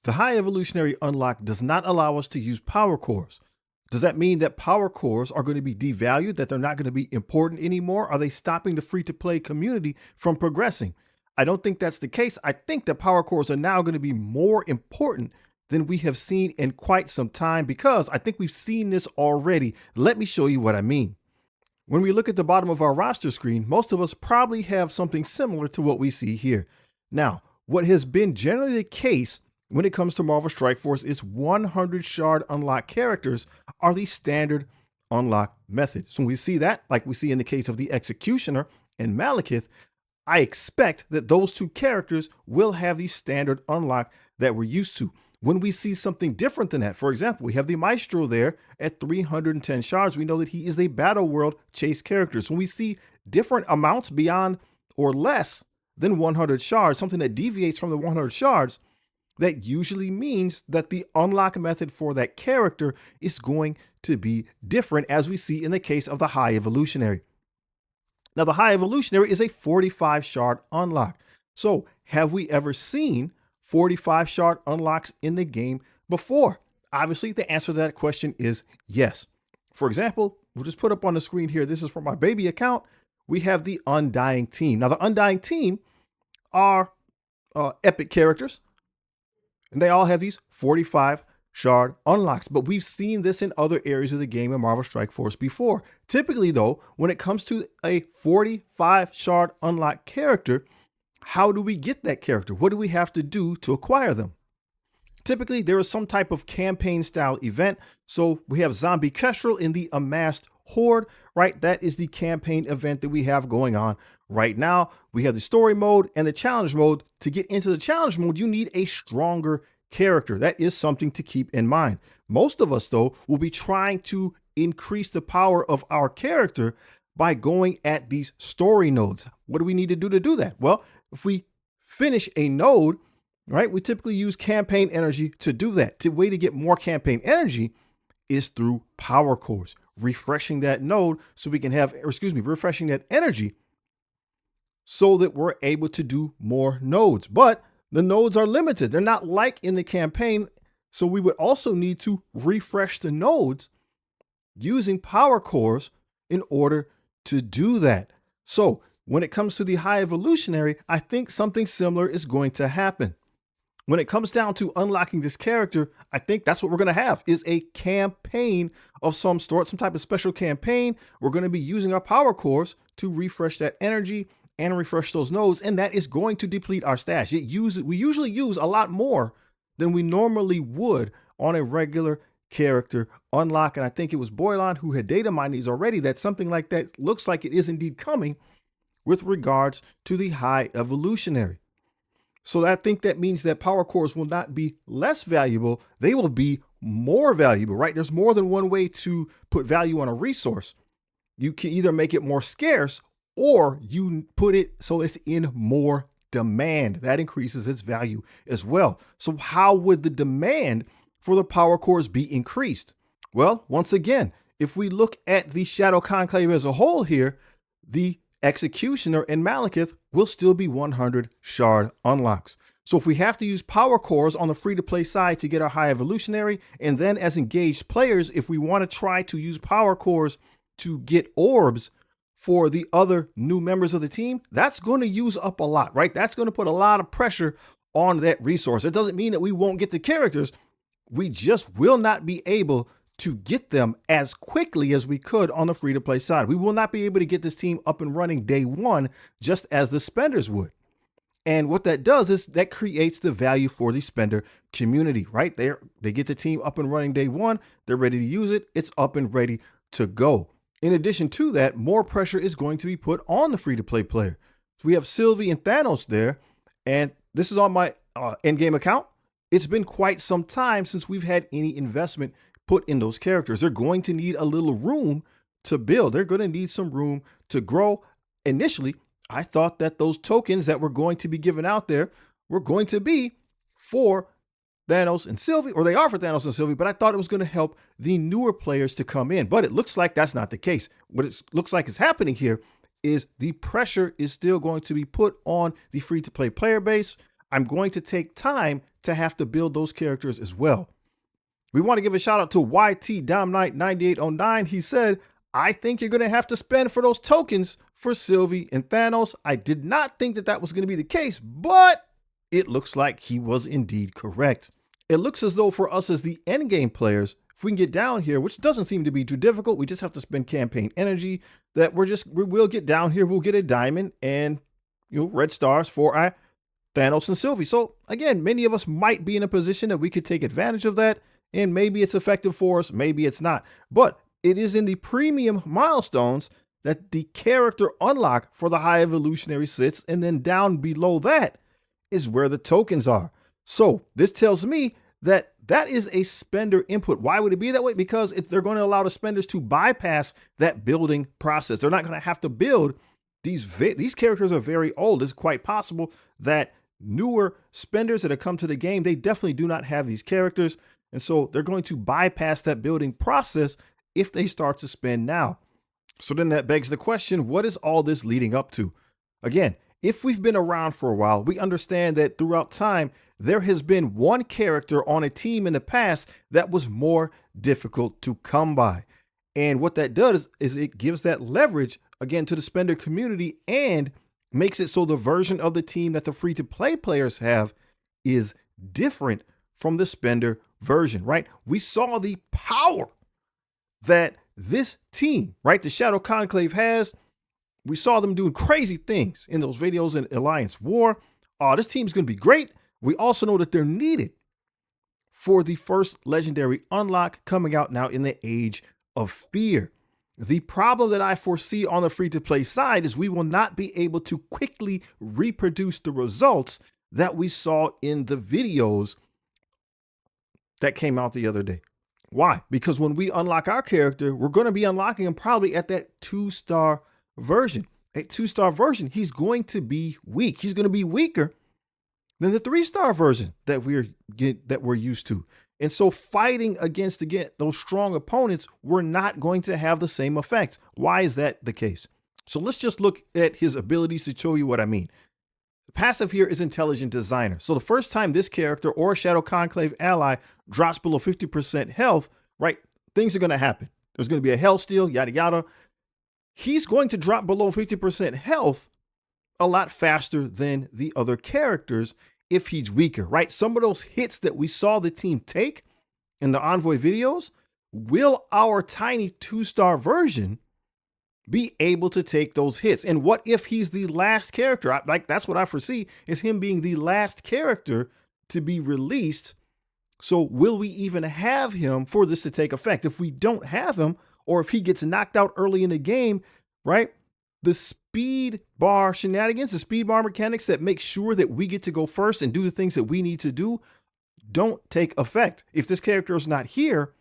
The High Evolutionary unlock does not allow us to use power cores. Does that mean that power cores are going to be devalued, that they're not going to be important anymore? Are they stopping the free-to-play community from progressing? I don't think that's the case. I think that power cores are now going to be more important than we have seen in quite some time, because I think we've seen this already. Let me show you what I mean. When we look at the bottom of our roster screen, most of us probably have something similar to what we see here. Now, what has been generally the case when it comes to Marvel Strike Force is 100 shard unlock characters are the standard unlock method. So when we see that, like we see in the case of the Executioner and Malekith, I expect that those two characters will have the standard unlock that we're used to. When we see something different than that, for example, we have the Maestro there at 310 shards. We know that he is a Battle World chase character. So when we see different amounts beyond or less than 100 shards, something that deviates from the 100 shards, that usually means that the unlock method for that character is going to be different, as we see in the case of the High Evolutionary. Now, the High Evolutionary is a 45 shard unlock. So have we ever seen 45 shard unlocks in the game before? Obviously, the answer to that question is yes. For example, we'll just put up on the screen here. This is from my baby account. We have the Undying Team. Now, the Undying Team are epic characters, and they all have these 45 shard unlocks, but we've seen this in other areas of the game in Marvel Strike Force before. Typically, though, when it comes to a 45 shard unlock character, how do we get that character? What do we have to do to acquire them? Typically, there is some type of campaign style event. So we have Zombie Kestrel in the Amassed Horde, right? That is the campaign event that we have going on right now. We have the story mode and the challenge mode. To get into the challenge mode, you need a stronger character. That is something to keep in mind. Most of us, though, will be trying to increase the power of our character by going at these story nodes. What do we need to do that? Well, if we finish a node, right, we typically use campaign energy to do that. The way to get more campaign energy is through power cores, refreshing that node so we can have, refreshing that energy so that we're able to do more nodes. But the nodes are limited. They're not like in the campaign. So we would also need to refresh the nodes using power cores in order to do that. So when it comes to the High Evolutionary, I think something similar is going to happen. When it comes down to unlocking this character, I think that's what we're going to have, is a campaign of some sort, some type of special campaign. We're going to be using our power cores to refresh that energy and refresh those nodes, and that is going to deplete our stash. We usually use a lot more than we normally would on a regular character unlock. And I think it was Boylon who had data mined these already, that something like that looks like it is indeed coming with regards to the High Evolutionary. So I think that means that power cores will not be less valuable. They will be more valuable, right? There's more than one way to put value on a resource. You can either make it more scarce or you put it so it's in more demand. That increases its value as well. So how would the demand for the power cores be increased? Well, once again, if we look at the Shadow Conclave as a whole here, the Executioner and Malekith will still be 100 shard unlocks. So if we have to use power cores on the free-to-play side to get our High Evolutionary, and then as engaged players, if we want to try to use power cores to get orbs for the other new members of the team, that's going to use up a lot, right? That's going to put a lot of pressure on that resource. It doesn't mean that we won't get the characters. We just will not be able to get them as quickly as we could on the free-to-play side. We will not be able to get this team up and running day one, just as the spenders would. And what that does is that creates the value for the spender community, right? They get the team up and running day one. They're ready to use it. It's up and ready to go. In addition to that, more pressure is going to be put on the free-to-play player. So we have Sylvie and Thanos there, and this is on my Endgame account. It's been quite some time since we've had any investment put in those characters. They're going to need a little room to build. They're going to need some room to grow. Initially, I thought that those tokens that were going to be given out there were going to be for Thanos and Sylvie, or they are for Thanos and Sylvie, but I thought it was going to help the newer players to come in. But it looks like that's not the case. What it looks like is happening here is the pressure is still going to be put on the free-to-play player base. I'm going to take time to have to build those characters as well. We want to give a shout out to YT Domnight 9809. He said, I think you're going to have to spend for those tokens for Sylvie and Thanos. I did not think that that was going to be the case, but it looks like he was indeed correct. It looks as though for us as the endgame players, if we can get down here, which doesn't seem to be too difficult, we just have to spend campaign energy, that we'll get down here, we'll get a diamond and red stars for our Thanos and Sylvie. So again, many of us might be in a position that we could take advantage of that, and maybe it's effective for us, maybe it's not. But it is in the premium milestones that the character unlock for the High Evolutionary sits, and then down below that is where the tokens are. So this tells me that that is a spender input. Why would it be that way? Because they're going to allow the spenders to bypass that building process. They're not going to have to build these characters are very old. It's quite possible that newer spenders that have come to the game, they definitely do not have these characters. And so they're going to bypass that building process if they start to spend now. So then that begs the question, what is all this leading up to? Again, if we've been around for a while, we understand that throughout time, there has been one character on a team in the past that was more difficult to come by. And what that does is it gives that leverage again to the spender community and makes it so the version of the team that the free-to-play players have is different from the spender version, right? We saw the power that this team, right, the Shadow Conclave has. We saw them doing crazy things in those videos in Alliance War. This team's going to be great. We also know that they're needed for the first legendary unlock coming out now in the Age of Fear. The problem that I foresee on the free-to-play side is we will not be able to quickly reproduce the results that we saw in the videos that came out the other day. Why? Because when we unlock our character, we're going to be unlocking him probably at that 2-star version. At 2-star version, he's going to be weak. He's going to be weaker than the 3-star version that we're used to. And so fighting against, again, those strong opponents, we're not going to have the same effect. Why is that the case? So let's just look at his abilities to show you what I mean. The passive here is Intelligent Designer. So the first time this character or Shadow Conclave ally drops below 50% health, right, things are going to happen. There's going to be a health steal, yada, yada. He's going to drop below 50% health a lot faster than the other characters if he's weaker, right? Some of those hits that we saw the team take in the Envoy videos, will our tiny 2-star version be able to take those hits? And what if he's the last character? That's what I foresee, is him being the last character to be released. So will we even have him for this to take effect? If we don't have him, or if he gets knocked out early in the game, right? The speed bar shenanigans, the speed bar mechanics that make sure that we get to go first and do the things that we need to do don't take effect. If this character is not here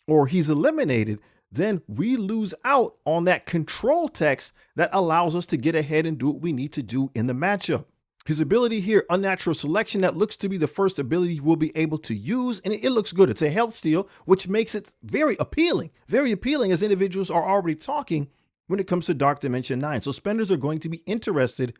or he's eliminated, then we lose out on that control text that allows us to get ahead and do what we need to do in the matchup. His ability here, Unnatural Selection, that looks to be the first ability we'll be able to use, and it looks good. It's a health steal, which makes it very appealing as individuals are already talking when it comes to Dark Dimension 9. So spenders are going to be interested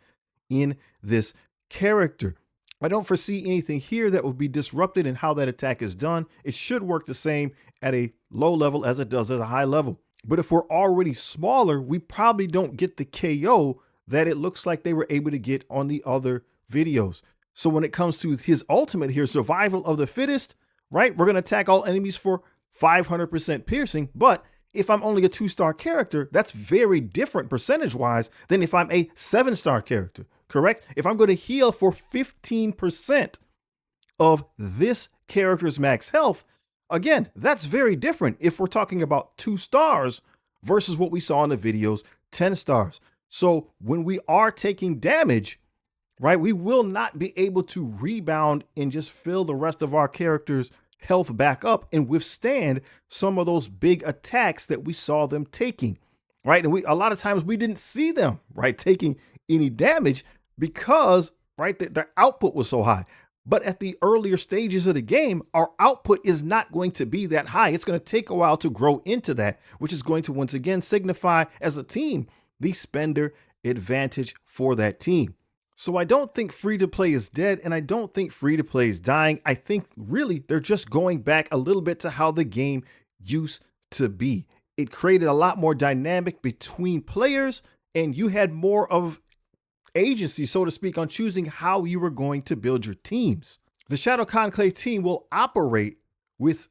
in this character. I don't foresee anything here that will be disrupted in how that attack is done. It should work the same at a low level as it does at a high level. But if we're already smaller, we probably don't get the KO that it looks like they were able to get on the other videos. So when it comes to his ultimate here, survival of the fittest, right? We're going to attack all enemies for 500% piercing. But if I'm only a 2-star character, that's very different percentage-wise than if I'm a 7-star character, correct? If I'm going to heal for 15% of this character's max health, again, that's very different if we're talking about 2 stars versus what we saw in the videos, 10 stars. So when we are taking damage, right, we will not be able to rebound and just fill the rest of our character's health back up and withstand some of those big attacks that we saw them taking, right? And a lot of times we didn't see them, right, taking any damage because, right, their output was so high. But at the earlier stages of the game, our output is not going to be that high. It's going to take a while to grow into that, which is going to once again signify as a team the spender advantage for that team. So I don't think free to play is dead, and I don't think free to play is dying. I think really they're just going back a little bit to how the game used to be. It created a lot more dynamic between players, and you had more of agency, so to speak, on choosing how you were going to build your teams. The Shadow Conclave team will operate with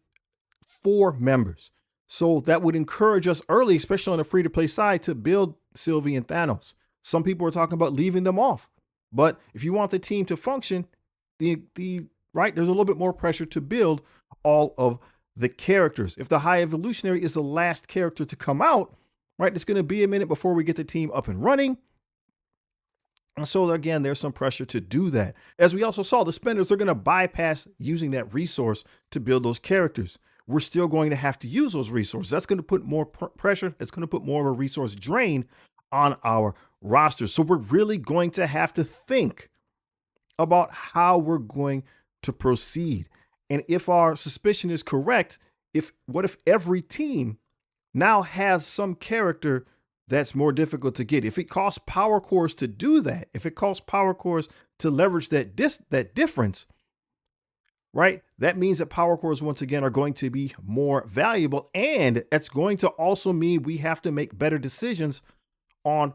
4 members. So that would encourage us early, especially on the free to play side, to build Sylvie and Thanos. Some people are talking about leaving them off. But if you want the team to function, there's a little bit more pressure to build all of the characters. If the High Evolutionary is the last character to come out, right, it's going to be a minute before we get the team up and running. And so again, there's some pressure to do that. As we also saw, the spenders are going to bypass using that resource to build those characters. We're still going to have to use those resources. That's going to put more pressure. It's going to put more of a resource drain on our roster. So we're really going to have to think about how we're going to proceed. And if our suspicion is correct, what if every team now has some character that's more difficult to get? If it costs power cores to do that, if it costs power cores to leverage that difference, right? That means that power cores once again are going to be more valuable, and it's going to also mean we have to make better decisions on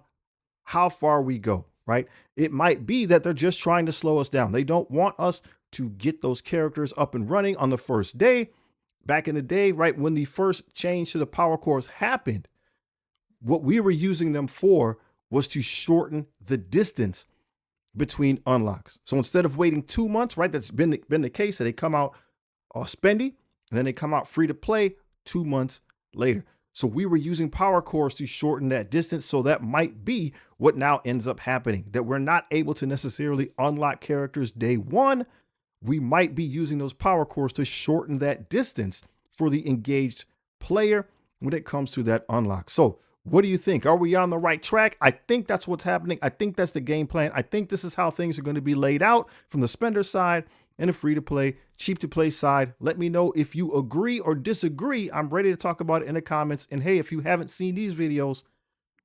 how far we go, right? It might be that they're just trying to slow us down. They don't want us to get those characters up and running on the first day. Back in the day, right, when the first change to the power cores happened, what we were using them for was to shorten the distance between unlocks. So instead of waiting 2 months, right, that's been the case, that they come out spendy and then they come out free to play 2 months later. So we were using power cores to shorten that distance. So that might be what now ends up happening, that we're not able to necessarily unlock characters day one. We might be using those power cores to shorten that distance for the engaged player when it comes to that unlock. So what do you think? Are we on the right track? I think that's what's happening. I think that's the game plan. I think this is how things are going to be laid out from the spender side and the free to play, cheap to play side. Let me know if you agree or disagree. I'm ready to talk about it in the comments. And hey, if you haven't seen these videos,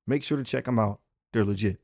make sure to check them out. They're legit.